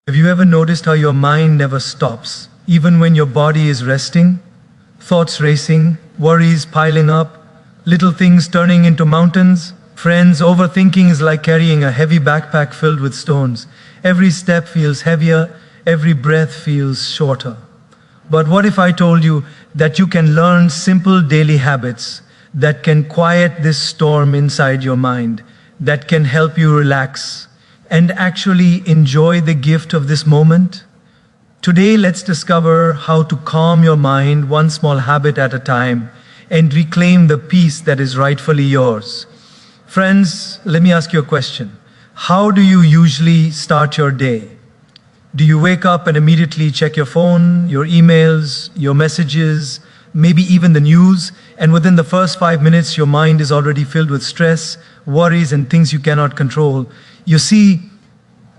Have you ever noticed how your mind never stops, even when your body is resting? Thoughts racing, worries piling up, little things turning into mountains. Friends, overthinking is like carrying a heavy backpack filled with stones. Every step feels heavier, every breath feels shorter. But what if I told you that you can learn simple daily habits that can quiet this storm inside your mind, that can help you relax and actually enjoy the gift of this moment? Today, let's discover how to calm your mind one small habit at a time and reclaim the peace that is rightfully yours. Friends, let me ask you a question. How do you usually start your day? Do you wake up and immediately check your phone, your emails, your messages, maybe even the news, and within the first 5 minutes your mind is already filled with stress, worries, and things you cannot control? You see,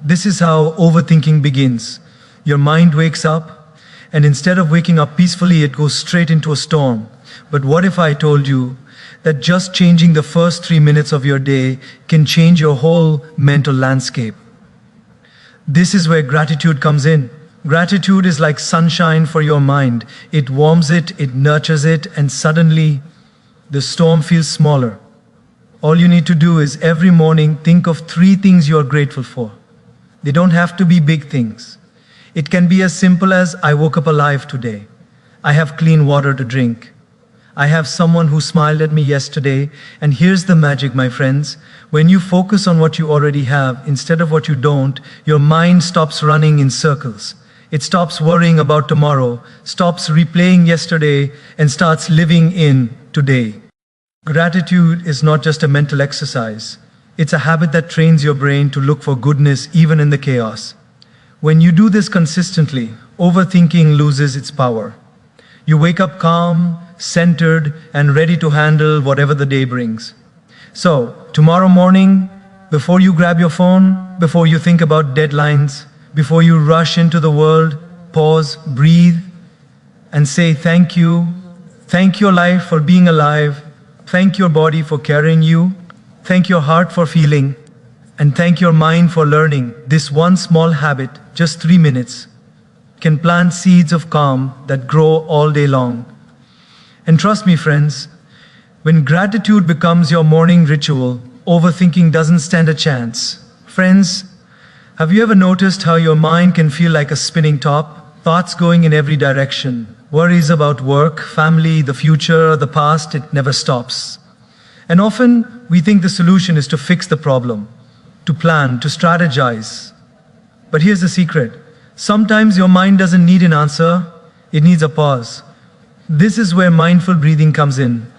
this is how overthinking begins. Your mind wakes up, and instead of waking up peacefully, it goes straight into a storm. But what if I told you that just changing the first 3 minutes of your day can change your whole mental landscape? This is where gratitude comes in. Gratitude is like sunshine for your mind. It warms it, it nurtures it, and suddenly the storm feels smaller. All you need to do is every morning think of 3 things you are grateful for. They don't have to be big things. It can be as simple as, I woke up alive today. I have clean water to drink. I have someone who smiled at me yesterday. And here's the magic, my friends. When you focus on what you already have instead of what you don't, your mind stops running in circles. It stops worrying about tomorrow, stops replaying yesterday, and starts living in today. Gratitude is not just a mental exercise. It's a habit that trains your brain to look for goodness even in the chaos. When you do this consistently, overthinking loses its power. You wake up calm, centered, and ready to handle whatever the day brings. So, tomorrow morning, before you grab your phone, before you think about deadlines, before you rush into the world, pause, breathe, and say thank you. Thank your life for being alive. Thank your body for carrying you. Thank your heart for feeling. And thank your mind for learning. This one small habit, just 3 minutes, can plant seeds of calm that grow all day long. And trust me, friends, when gratitude becomes your morning ritual, overthinking doesn't stand a chance. Friends, have you ever noticed how your mind can feel like a spinning top? Thoughts going in every direction. Worries about work, family, the future, the past, it never stops. And often we think the solution is to fix the problem, to plan, to strategize. But here's the secret. Sometimes your mind doesn't need an answer, it needs a pause. This is where mindful breathing comes in.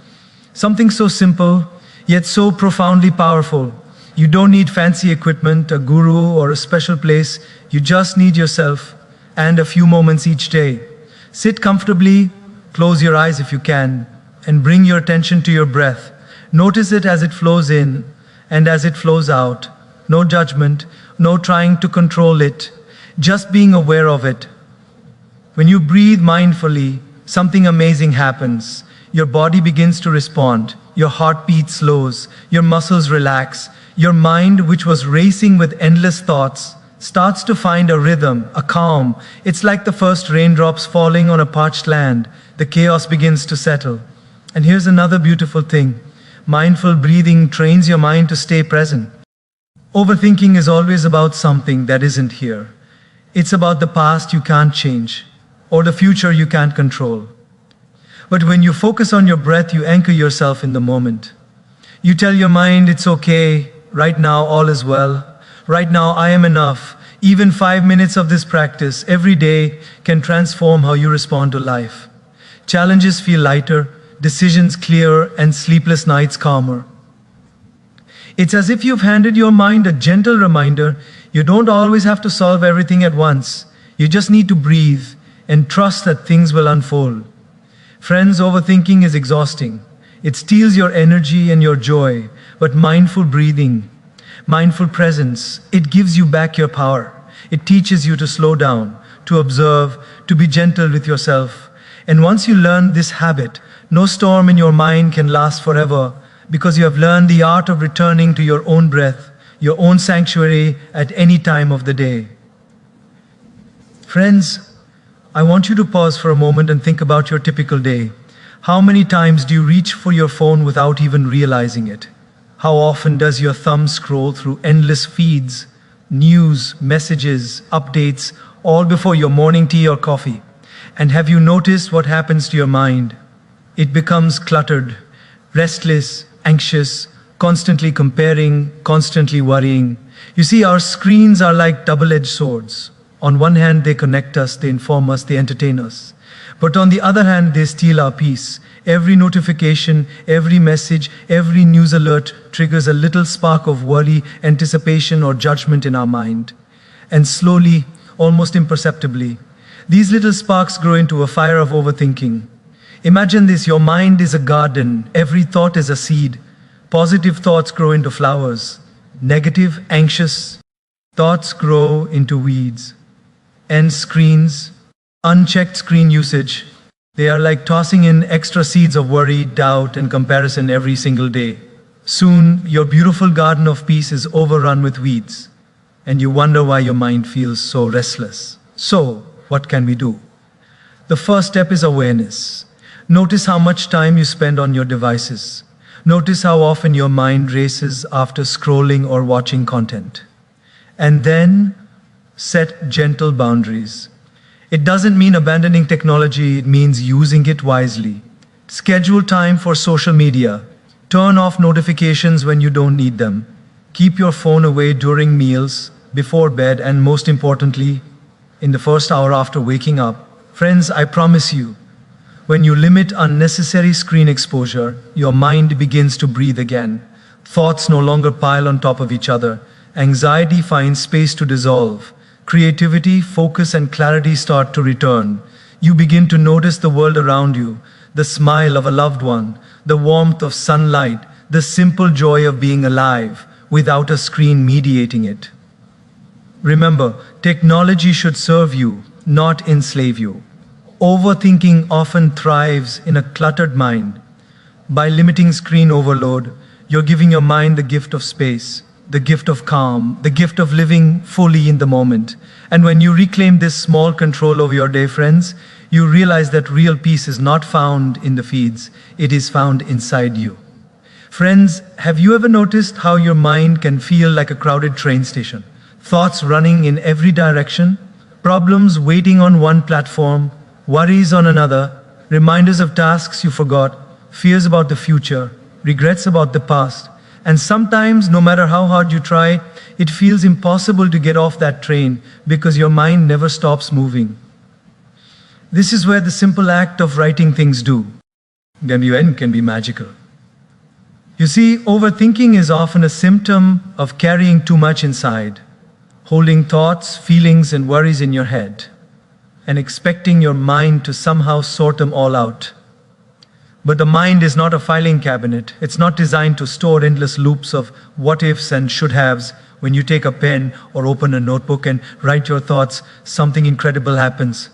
Something so simple, yet so profoundly powerful. You don't need fancy equipment, a guru, or a special place. You just need yourself and a few moments each day. Sit comfortably, close your eyes if you can, and bring your attention to your breath. Notice it as it flows in and as it flows out. No judgment, no trying to control it, just being aware of it. When you breathe mindfully, something amazing happens. Your body begins to respond, your heartbeat slows, your muscles relax, your mind, which was racing with endless thoughts, starts to find a rhythm, a calm. It's like the first raindrops falling on a parched land. The chaos begins to settle. And here's another beautiful thing. Mindful breathing trains your mind to stay present. Overthinking is always about something that isn't here. It's about the past you can't change, or the future you can't control. But when you focus on your breath, you anchor yourself in the moment. You tell your mind, it's okay, right now all is well, right now I am enough. Even 5 minutes of this practice every day can transform how you respond to life. Challenges feel lighter, decisions clearer, and sleepless nights calmer. It's as if you've handed your mind a gentle reminder, you don't always have to solve everything at once. You just need to breathe and trust that things will unfold. Friends, overthinking is exhausting. It steals your energy and your joy, but mindful breathing, mindful presence, it gives you back your power. It teaches you to slow down, to observe, to be gentle with yourself. And once you learn this habit, no storm in your mind can last forever, because you have learned the art of returning to your own breath, your own sanctuary at any time of the day. Friends, I want you to pause for a moment and think about your typical day. How many times do you reach for your phone without even realizing it? How often does your thumb scroll through endless feeds, news, messages, updates, all before your morning tea or coffee? And have you noticed what happens to your mind? It becomes cluttered, restless, anxious, constantly comparing, constantly worrying. You see, our screens are like double-edged swords. On one hand, they connect us, they inform us, they entertain us. But on the other hand, they steal our peace. Every notification, every message, every news alert triggers a little spark of worry, anticipation, or judgment in our mind. And slowly, almost imperceptibly, these little sparks grow into a fire of overthinking. Imagine this: your mind is a garden, every thought is a seed. Positive thoughts grow into flowers. Negative, anxious thoughts grow into weeds. And screens, unchecked screen usage, they are like tossing in extra seeds of worry, doubt, and comparison every single day. Soon, your beautiful garden of peace is overrun with weeds, and you wonder why your mind feels so restless. So, what can we do? The first step is awareness. Notice how much time you spend on your devices. Notice how often your mind races after scrolling or watching content. And then, set gentle boundaries. It doesn't mean abandoning technology, it means using it wisely. Schedule time for social media. Turn off notifications when you don't need them. Keep your phone away during meals, before bed, and most importantly, in the first hour after waking up. Friends, I promise you, when you limit unnecessary screen exposure, your mind begins to breathe again. Thoughts no longer pile on top of each other. Anxiety finds space to dissolve. Creativity, focus, and clarity start to return. You begin to notice the world around you, the smile of a loved one, the warmth of sunlight, the simple joy of being alive without a screen mediating it. Remember, technology should serve you, not enslave you. Overthinking often thrives in a cluttered mind. By limiting screen overload, you're giving your mind the gift of space, the gift of calm, the gift of living fully in the moment. And when you reclaim this small control over your day, friends, you realize that real peace is not found in the feeds, it is found inside you. Friends, have you ever noticed how your mind can feel like a crowded train station? Thoughts running in every direction, problems waiting on one platform, worries on another, reminders of tasks you forgot, fears about the future, regrets about the past. And sometimes, no matter how hard you try, it feels impossible to get off that train because your mind never stops moving. This is where the simple act of writing things can be magical. You see, overthinking is often a symptom of carrying too much inside, holding thoughts, feelings, and worries in your head, and expecting your mind to somehow sort them all out. But the mind is not a filing cabinet. It's not designed to store endless loops of what ifs and should haves. When you take a pen or open a notebook and write your thoughts, something incredible happens.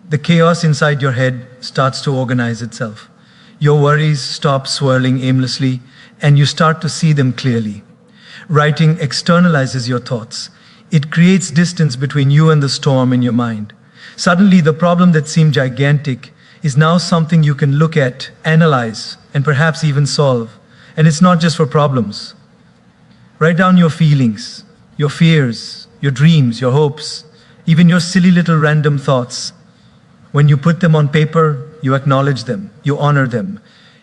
The chaos inside your head starts to organize itself. Your worries stop swirling aimlessly, and you start to see them clearly. Writing externalizes your thoughts. It creates distance between you and the storm in your mind. Suddenly, the problem that seemed gigantic is now something you can look at, analyze, and perhaps even solve. And it's not just for problems. Write down your feelings, your fears, your dreams, your hopes, even your silly little random thoughts. When you put them on paper, you acknowledge them, you honor them.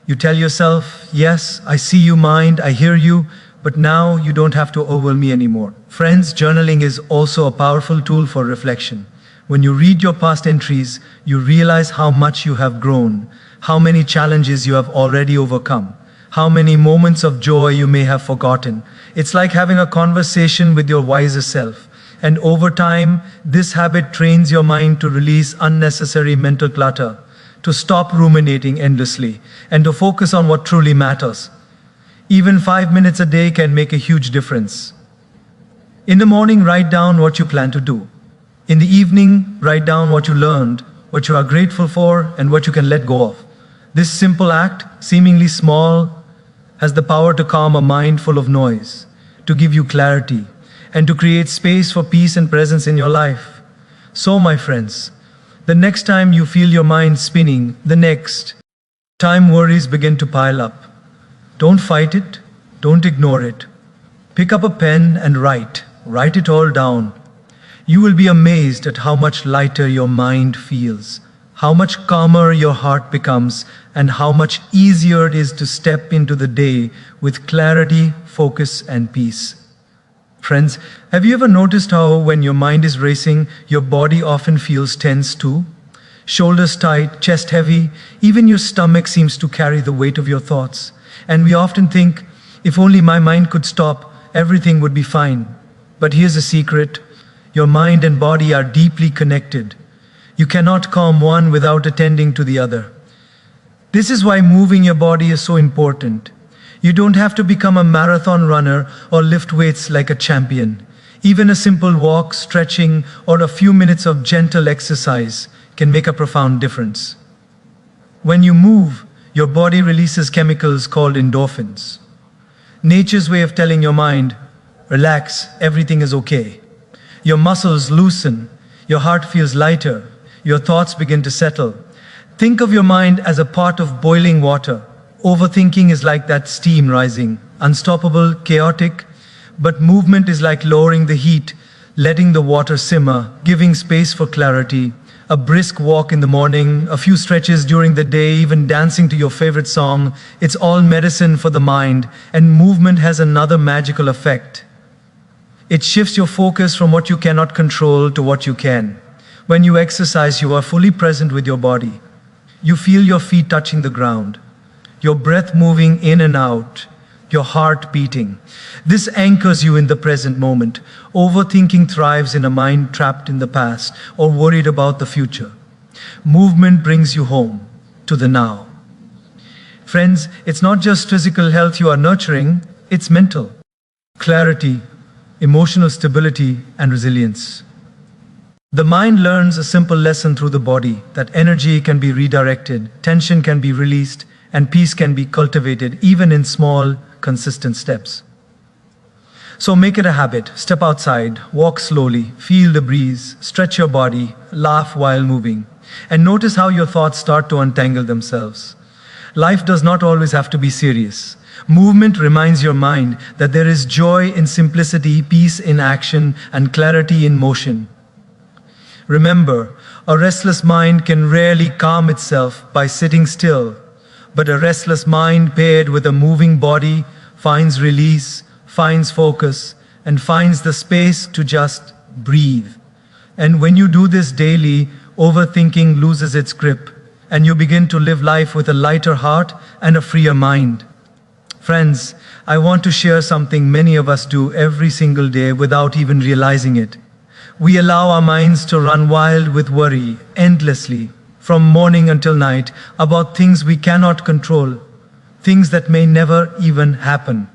You tell yourself, yes, I see you, mind, I hear you, but now you don't have to overwhelm me anymore. Friends, journaling is also a powerful tool for reflection. When you read your past entries, you realize how much you have grown, how many challenges you have already overcome, how many moments of joy you may have forgotten. It's like having a conversation with your wiser self. And over time, this habit trains your mind to release unnecessary mental clutter, to stop ruminating endlessly, and to focus on what truly matters. Even 5 minutes a day can make a huge difference. In the morning, write down what you plan to do. In the evening, write down what you learned, what you are grateful for, and what you can let go of. This simple act, seemingly small, has the power to calm a mind full of noise, to give you clarity, and to create space for peace and presence in your life. So, my friends, the next time you feel your mind spinning, the next time worries begin to pile up, don't fight it, don't ignore it. Pick up a pen and write it all down. You will be amazed at how much lighter your mind feels, how much calmer your heart becomes, and how much easier it is to step into the day with clarity, focus, and peace. Friends, have you ever noticed how when your mind is racing, your body often feels tense too? Shoulders tight, chest heavy, even your stomach seems to carry the weight of your thoughts. And we often think, if only my mind could stop, everything would be fine. But here's a secret: your mind and body are deeply connected. You cannot calm one without attending to the other. This is why moving your body is so important. You don't have to become a marathon runner or lift weights like a champion. Even a simple walk, stretching, or a few minutes of gentle exercise can make a profound difference. When you move, your body releases chemicals called endorphins. Nature's way of telling your mind, relax, everything is okay. Your muscles loosen, your heart feels lighter, your thoughts begin to settle. Think of your mind as a pot of boiling water. Overthinking is like that steam rising, unstoppable, chaotic, but movement is like lowering the heat, letting the water simmer, giving space for clarity. A brisk walk in the morning, a few stretches during the day, even dancing to your favorite song, it's all medicine for the mind, and movement has another magical effect. It shifts your focus from what you cannot control to what you can. When you exercise, you are fully present with your body. You feel your feet touching the ground, your breath moving in and out, your heart beating. This anchors you in the present moment. Overthinking thrives in a mind trapped in the past or worried about the future. Movement brings you home to the now. Friends, it's not just physical health you are nurturing, it's mental. Clarity, emotional stability, and resilience. The mind learns a simple lesson through the body, that energy can be redirected, tension can be released, and peace can be cultivated even in small, consistent steps. So make it a habit. Step outside, walk slowly, feel the breeze, stretch your body, laugh while moving, and notice how your thoughts start to untangle themselves. Life does not always have to be serious. Movement reminds your mind that there is joy in simplicity, peace in action, and clarity in motion. Remember, a restless mind can rarely calm itself by sitting still, but a restless mind paired with a moving body finds release, finds focus, and finds the space to just breathe. And when you do this daily, overthinking loses its grip, and you begin to live life with a lighter heart and a freer mind. Friends, I want to share something many of us do every single day without even realizing it. We allow our minds to run wild with worry endlessly, from morning until night, about things we cannot control, things that may never even happen.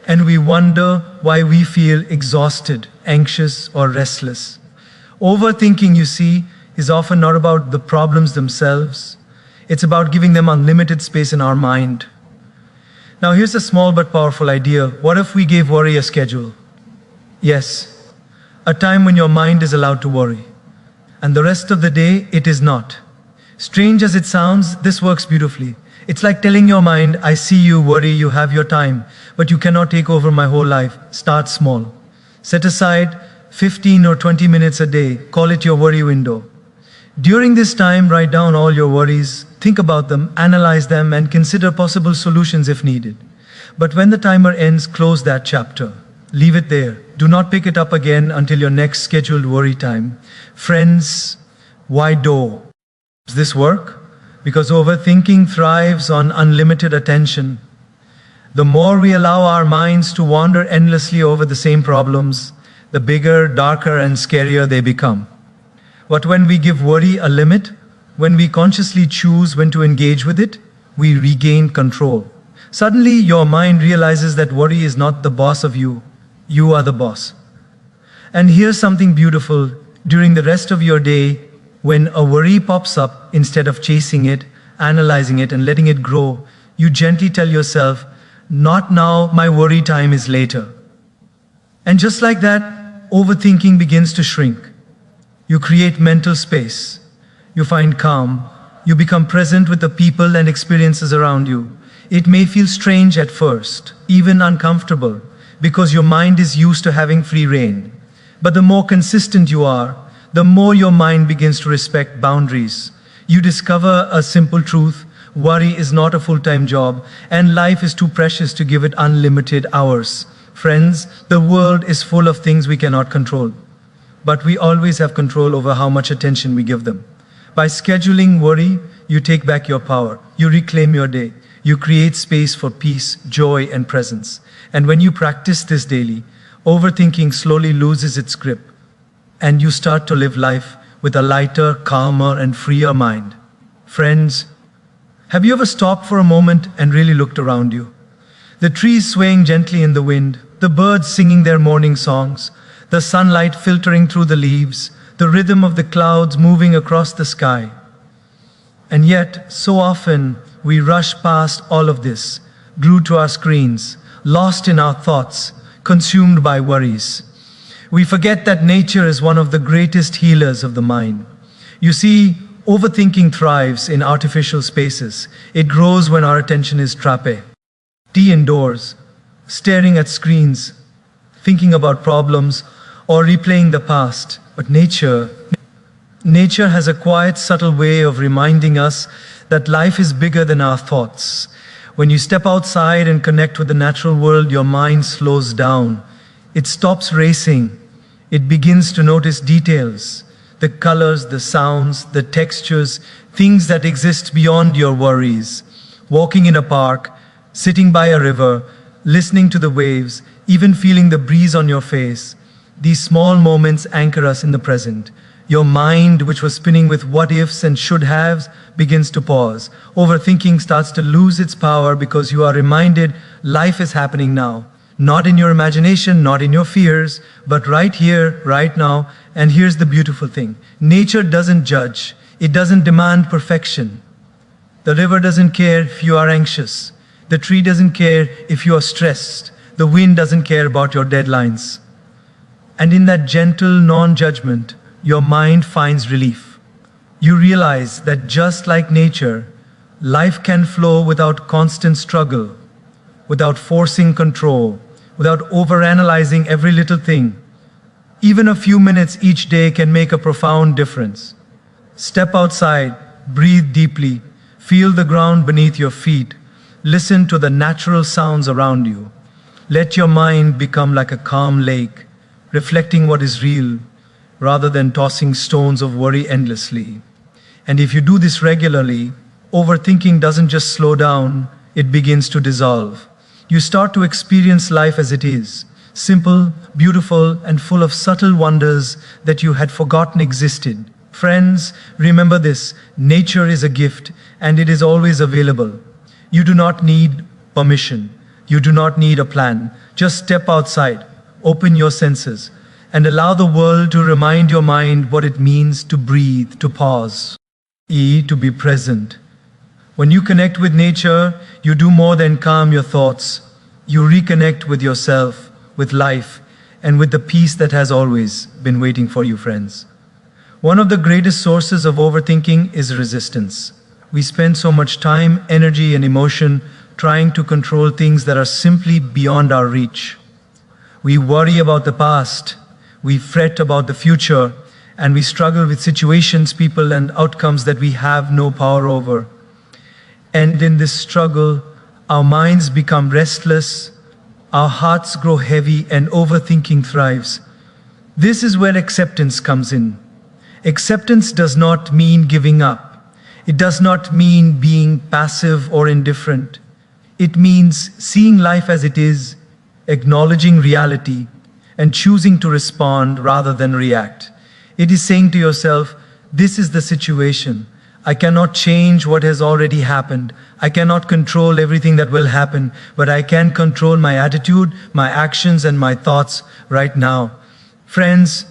And we wonder why we feel exhausted, anxious, or restless. Overthinking, you see, is often not about the problems themselves. It's about giving them unlimited space in our mind. Now here's a small but powerful idea. What if we gave worry a schedule? Yes, a time when your mind is allowed to worry, and the rest of the day it is not. Strange as it sounds, this works beautifully. It's like telling your mind, I see you worry, you have your time, but you cannot take over my whole life. Start small. Set aside 15 or 20 minutes a day. Call it your worry window. During this time, write down all your worries, think about them, analyze them, and consider possible solutions if needed. But when the timer ends, close that chapter. Leave it there. Do not pick it up again until your next scheduled worry time. Friends, why do this work? Because overthinking thrives on unlimited attention. The more we allow our minds to wander endlessly over the same problems, the bigger, darker, and scarier they become. But when we give worry a limit, when we consciously choose when to engage with it, we regain control. Suddenly, your mind realizes that worry is not the boss of you. You are the boss. And here's something beautiful. During the rest of your day, when a worry pops up, instead of chasing it, analyzing it, and letting it grow, you gently tell yourself, not now, my worry time is later. And just like that, overthinking begins to shrink. You create mental space. You find calm. You become present with the people and experiences around you. It may feel strange at first, even uncomfortable, because your mind is used to having free rein. But the more consistent you are, the more your mind begins to respect boundaries. You discover a simple truth: worry is not a full-time job, and life is too precious to give it unlimited hours. Friends, the world is full of things we cannot control, but we always have control over how much attention we give them. By scheduling worry, you take back your power. You reclaim your day. You create space for peace, joy, and presence. And when you practice this daily, overthinking slowly loses its grip, and you start to live life with a lighter, calmer, and freer mind. Friends, have you ever stopped for a moment and really looked around you? The trees swaying gently in the wind, the birds singing their morning songs, the sunlight filtering through the leaves, the rhythm of the clouds moving across the sky. And yet, so often, we rush past all of this, glued to our screens, lost in our thoughts, consumed by worries. We forget that nature is one of the greatest healers of the mind. You see, overthinking thrives in artificial spaces. It grows when our attention is trapped. Indoors, staring at screens, thinking about problems, or replaying the past. But nature has a quiet, subtle way of reminding us that life is bigger than our thoughts. When you step outside and connect with the natural world, your mind slows down. It stops racing. It begins to notice details, the colors, the sounds, the textures, things that exist beyond your worries. Walking in a park, sitting by a river, listening to the waves, even feeling the breeze on your face. These small moments anchor us in the present. Your mind, which was spinning with what ifs and should haves, begins to pause. Overthinking starts to lose its power because you are reminded life is happening now. Not in your imagination, not in your fears, but right here, right now. And here's the beautiful thing: nature doesn't judge, it doesn't demand perfection. The river doesn't care if you are anxious. The tree doesn't care if you are stressed. The wind doesn't care about your deadlines. And in that gentle non-judgment, your mind finds relief. You realize that just like nature, life can flow without constant struggle, without forcing control, without overanalyzing every little thing. Even a few minutes each day can make a profound difference. Step outside, breathe deeply, feel the ground beneath your feet, listen to the natural sounds around you. Let your mind become like a calm lake, reflecting what is real, rather than tossing stones of worry endlessly. And if you do this regularly, overthinking doesn't just slow down, it begins to dissolve. You start to experience life as it is, simple, beautiful, and full of subtle wonders that you had forgotten existed. Friends, remember this: nature is a gift, and it is always available. You do not need permission. You do not need a plan. Just step outside, open your senses, and allow the world to remind your mind what it means to breathe, to pause, to be present. When you connect with nature, you do more than calm your thoughts. You reconnect with yourself, with life, and with the peace that has always been waiting for you, friends. One of the greatest sources of overthinking is resistance. We spend so much time, energy, and emotion trying to control things that are simply beyond our reach. We worry about the past, we fret about the future, and we struggle with situations, people, and outcomes that we have no power over. And in this struggle, our minds become restless, our hearts grow heavy, and overthinking thrives. This is where acceptance comes in. Acceptance does not mean giving up. It does not mean being passive or indifferent. It means seeing life as it is, acknowledging reality, and choosing to respond rather than react. It is saying to yourself, this is the situation. I cannot change what has already happened. I cannot control everything that will happen, but I can control my attitude, my actions, and my thoughts right now. Friends,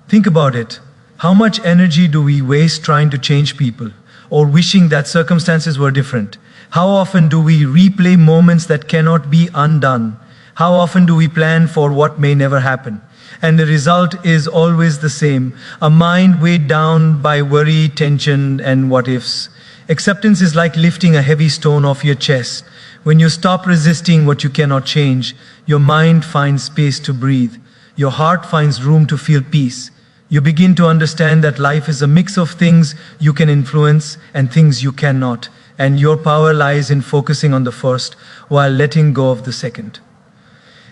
think about it. How much energy do we waste trying to change people, or wishing that circumstances were different? How often do we replay moments that cannot be undone? How often do we plan for what may never happen? and the result is always the same: a mind weighed down by worry, tension, and what ifs. Acceptance is like lifting a heavy stone off your chest. When you stop resisting what you cannot change, your mind finds space to breathe. Your heart finds room to feel peace. You begin to understand that life is a mix of things you can influence and things you cannot, and your power lies in focusing on the first while letting go of the second.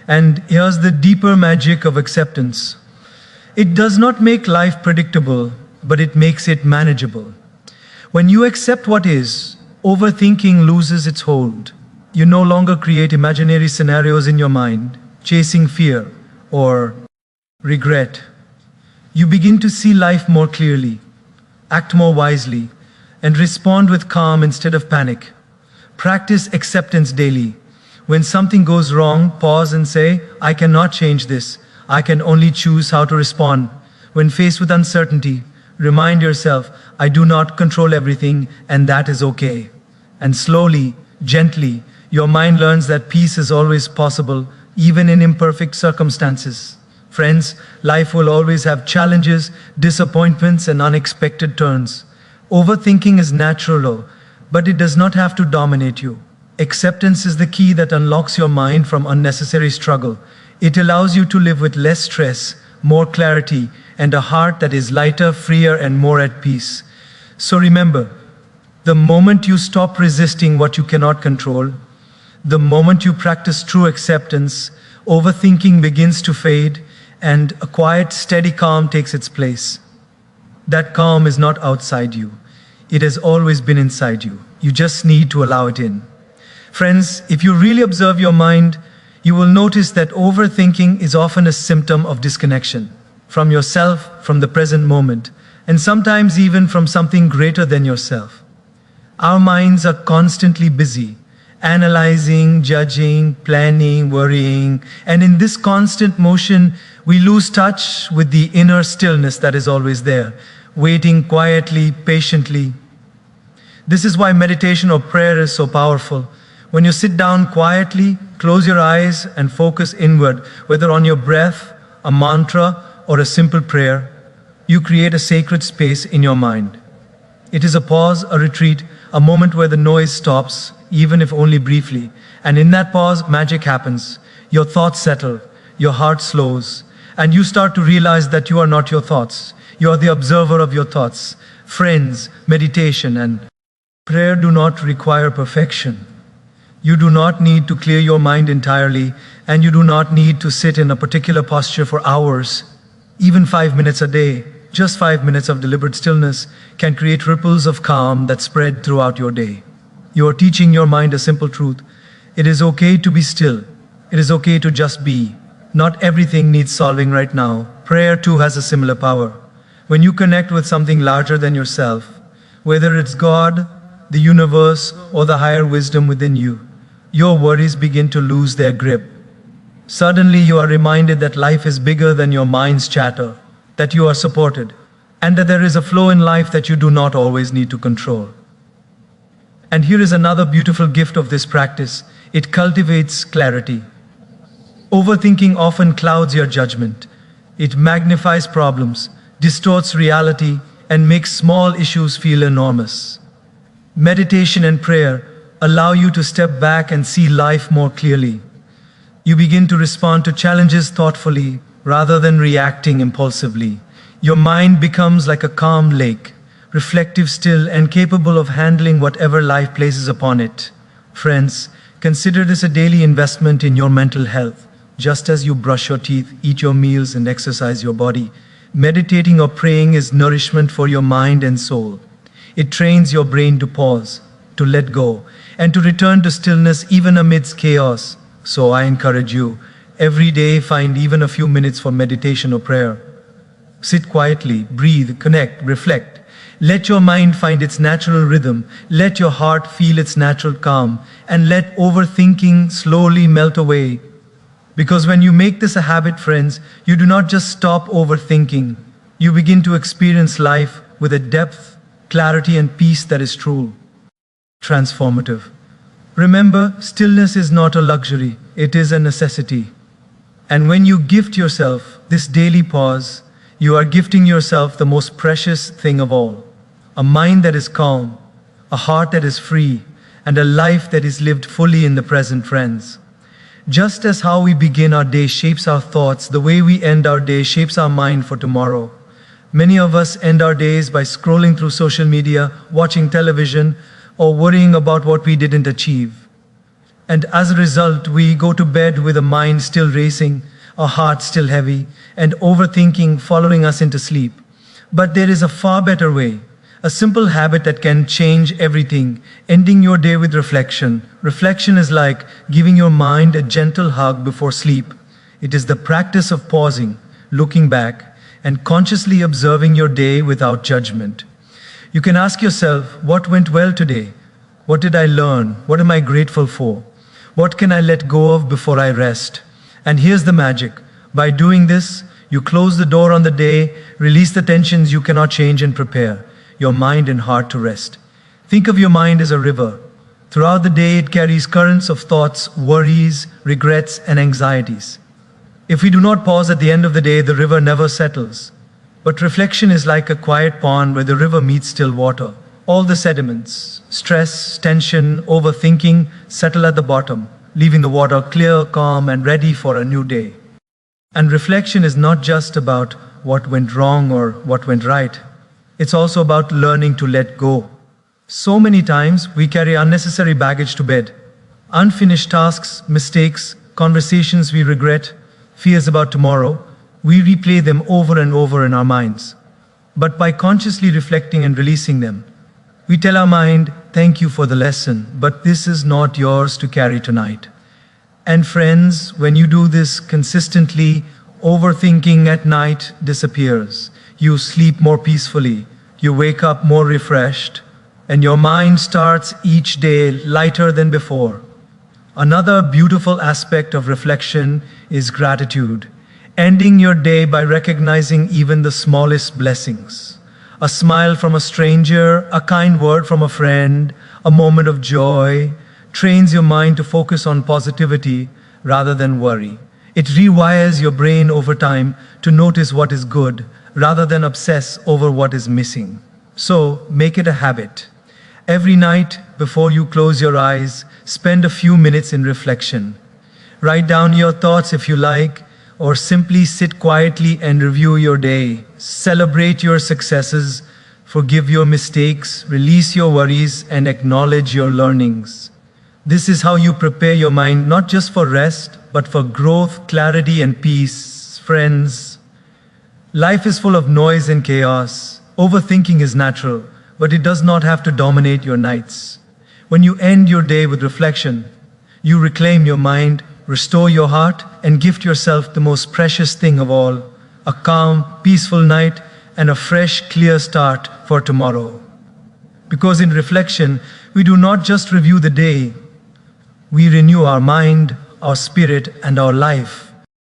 And here's the deeper magic of acceptance. It does not make life predictable, but it makes it manageable. When you accept what is, overthinking loses its hold. You no longer create imaginary scenarios in your mind, chasing fear or regret. You begin to see life more clearly, act more wisely, and respond with calm instead of panic. Practice acceptance daily. When something goes wrong, pause and say, I cannot change this. I can only choose how to respond. When faced with uncertainty, remind yourself, I do not control everything, and that is okay. And slowly, gently, your mind learns that peace is always possible, even in imperfect circumstances. Friends, life will always have challenges, disappointments, and unexpected turns. Overthinking is natural, but it does not have to dominate you. Acceptance is the key that unlocks your mind from unnecessary struggle. It allows you to live with less stress, more clarity, and a heart that is lighter, freer, and more at peace. So remember, the moment you stop resisting what you cannot control, the moment you practice true acceptance, overthinking begins to fade, and a quiet, steady calm takes its place. That calm is not outside you. It has always been inside you. You just need to allow it in. Friends, if you really observe your mind, you will notice that overthinking is often a symptom of disconnection from yourself, from the present moment, and sometimes even from something greater than yourself. Our minds are constantly busy, analyzing, judging, planning, worrying, and in this constant motion, we lose touch with the inner stillness that is always there, waiting quietly, patiently. This is why meditation or prayer is so powerful. When you sit down quietly, close your eyes and focus inward, whether on your breath, a mantra, or a simple prayer, you create a sacred space in your mind. It is a pause, a retreat, a moment where the noise stops, even if only briefly. And in that pause, magic happens. Your thoughts settle, your heart slows, and you start to realize that you are not your thoughts. You are the observer of your thoughts. Friends, meditation and prayer do not require perfection. You do not need to clear your mind entirely, and you do not need to sit in a particular posture for hours. Even 5 minutes a day, just 5 minutes of deliberate stillness can create ripples of calm that spread throughout your day. You are teaching your mind a simple truth. It is okay to be still. It is okay to just be. Not everything needs solving right now. Prayer too has a similar power. When you connect with something larger than yourself, whether it's God, the universe, or the higher wisdom within you, your worries begin to lose their grip. Suddenly you are reminded that life is bigger than your mind's chatter, that you are supported, and that there is a flow in life that you do not always need to control. And here is another beautiful gift of this practice. It cultivates clarity. Overthinking often clouds your judgment. It magnifies problems, distorts reality, and makes small issues feel enormous. Meditation and prayer allow you to step back and see life more clearly. You begin to respond to challenges thoughtfully rather than reacting impulsively. Your mind becomes like a calm lake, reflective, still, and capable of handling whatever life places upon it. Friends, consider this a daily investment in your mental health. Just as you brush your teeth, eat your meals, and exercise your body, meditating or praying is nourishment for your mind and soul. It trains your brain to pause, to let go, and to return to stillness even amidst chaos. So I encourage you, every day find even a few minutes for meditation or prayer. Sit quietly, breathe, connect, reflect. Let your mind find its natural rhythm. Let your heart feel its natural calm. And let overthinking slowly melt away. Because when you make this a habit, friends, you do not just stop overthinking. You begin to experience life with a depth, clarity, and peace that is true, transformative. Remember, stillness is not a luxury, it is a necessity. And when you gift yourself this daily pause, you are gifting yourself the most precious thing of all: a mind that is calm, a heart that is free, and a life that is lived fully in the present, friends. Just as how we begin our day shapes our thoughts, the way we end our day shapes our mind for tomorrow. Many of us end our days by scrolling through social media, watching television, or worrying about what we didn't achieve. And as a result, we go to bed with a mind still racing, a heart still heavy, and overthinking following us into sleep. But there is a far better way, a simple habit that can change everything: ending your day with reflection. Reflection is like giving your mind a gentle hug before sleep. It is the practice of pausing, looking back, and consciously observing your day without judgment. You can ask yourself, what went well today? What did I learn? What am I grateful for? What can I let go of before I rest? And here's the magic. By doing this, you close the door on the day, release the tensions you cannot change, and prepare your mind and heart to rest. Think of your mind as a river. Throughout the day, it carries currents of thoughts, worries, regrets, and anxieties. If we do not pause at the end of the day, the river never settles. But reflection is like a quiet pond where the river meets still water. All the sediments, stress, tension, overthinking settle at the bottom, leaving the water clear, calm, and ready for a new day. And reflection is not just about what went wrong or what went right. It's also about learning to let go. So many times we carry unnecessary baggage to bed. Unfinished tasks, mistakes, conversations we regret, fears about tomorrow. We replay them over and over in our minds. But by consciously reflecting and releasing them, we tell our mind, thank you for the lesson, but this is not yours to carry tonight. And friends, when you do this consistently, overthinking at night disappears. You sleep more peacefully, you wake up more refreshed, and your mind starts each day lighter than before. Another beautiful aspect of reflection is gratitude. Ending your day by recognizing even the smallest blessings. A smile from a stranger, a kind word from a friend, a moment of joy trains your mind to focus on positivity rather than worry. It rewires your brain over time to notice what is good rather than obsess over what is missing. So make it a habit. Every night before you close your eyes, spend a few minutes in reflection. Write down your thoughts if you like, or simply sit quietly and review your day. Celebrate your successes, forgive your mistakes, release your worries, and acknowledge your learnings. This is how you prepare your mind not just for rest, but for growth, clarity, and peace. Friends, life is full of noise and chaos. Overthinking is natural, but it does not have to dominate your nights. When you end your day with reflection, you reclaim your mind, restore your heart, and gift yourself the most precious thing of all: a calm, peaceful night and a fresh, clear start for tomorrow. Because in reflection, we do not just review the day, we renew our mind, our spirit, and our life.